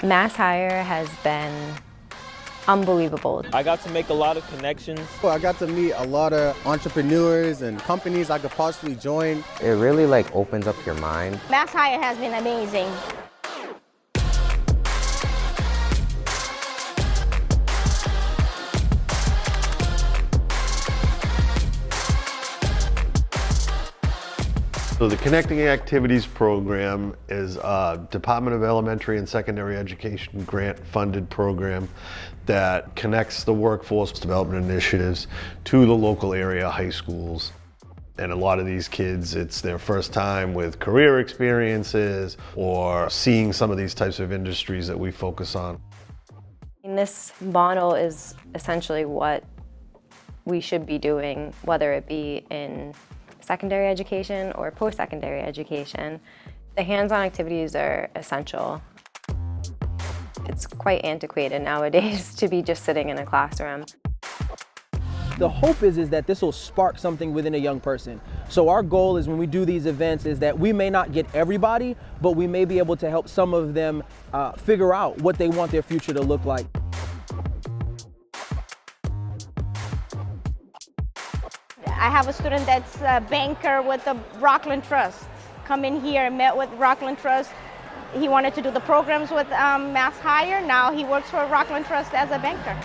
MassHire has been unbelievable. I got to make a lot of connections. Well, I got to meet a lot of entrepreneurs and companies I could possibly join. It really opens up your mind. MassHire has been amazing. So the Connecting Activities program is a Department of Elementary and Secondary Education grant-funded program that connects the workforce development initiatives to the local area high schools. And a lot of these kids, it's their first time with career experiences or seeing some of these types of industries that we focus on. And this model is essentially what we should be doing, whether it be in secondary education or post-secondary education. The hands-on activities are essential. It's quite antiquated nowadays to be just sitting in a classroom. The hope is that this will spark something within a young person. So our goal is when we do these events is that we may not get everybody, but we may be able to help some of them figure out what they want their future to look like. I have a student that's a banker with the Rockland Trust. Come in here, met with Rockland Trust. He wanted to do the programs with MassHire. Now he works for Rockland Trust as a banker.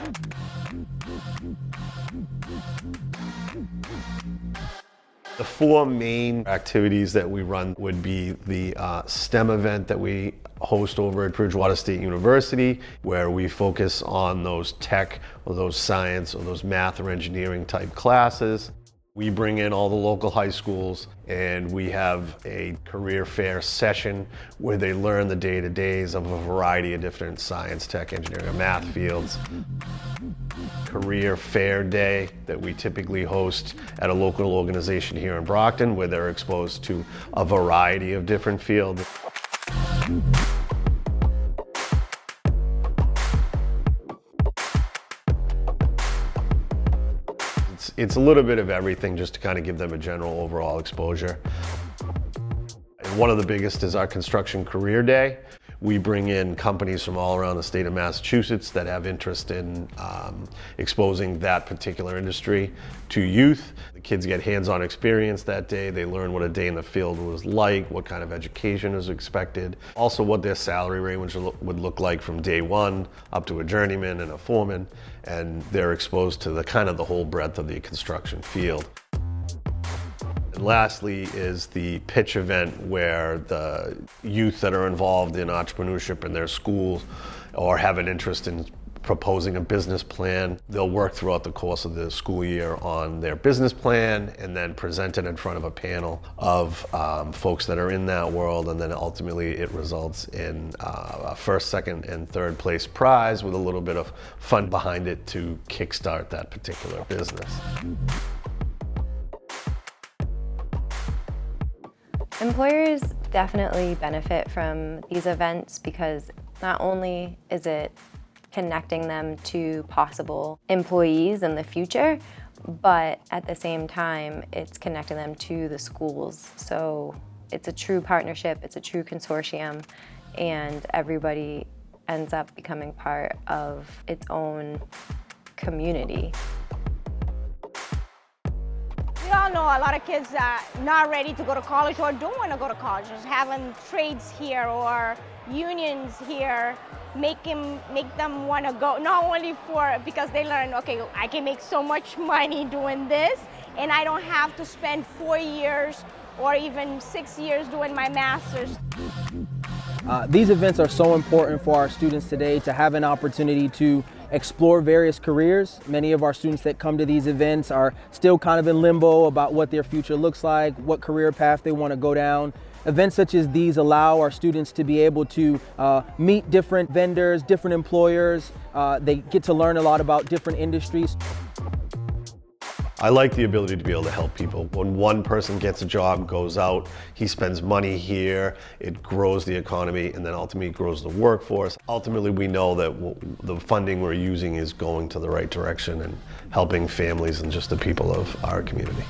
The four main activities that we run would be the STEM event that we host over at Bridgewater State University, where we focus on those tech or those science or those math or engineering type classes. We bring in all the local high schools and we have a career fair session where they learn the day-to-days of a variety of different science, tech, engineering, and math fields. Career fair day that we typically host at a local organization here in Brockton where they're exposed to a variety of different fields. It's a little bit of everything just to kind of give them a general overall exposure. And one of the biggest is our construction career day. We bring in companies from all around the state of Massachusetts that have interest in exposing that particular industry to youth. The kids get hands-on experience that day. They learn what a day in the field was like, what kind of education is expected, also what their salary range would look like from day one up to a journeyman and a foreman, and they're exposed to the whole breadth of the construction field. And lastly is the pitch event where the youth that are involved in entrepreneurship in their schools or have an interest in proposing a business plan, they'll work throughout the course of the school year on their business plan and then present it in front of a panel of folks that are in that world, and then ultimately it results in a first, second, and third place prize with a little bit of fun behind it to kickstart that particular business. Employers definitely benefit from these events because not only is it connecting them to possible employees in the future, but at the same time, it's connecting them to the schools. So it's a true partnership, it's a true consortium, and everybody ends up becoming part of its own community. We all know a lot of kids are not ready to go to college or don't want to go to college. Just having trades here or unions here make them want to go, not only because they learn, okay, I can make so much money doing this and I don't have to spend 4 years or even 6 years doing my master's. These events are so important for our students today to have an opportunity to explore various careers. Many of our students that come to these events are still kind of in limbo about what their future looks like, what career path they want to go down. Events such as these allow our students to be able to meet different vendors, different employers. They get to learn a lot about different industries. I like the ability to be able to help people. When one person gets a job, goes out, he spends money here, it grows the economy, and then ultimately grows the workforce. Ultimately, we know that the funding we're using is going to the right direction and helping families and just the people of our community.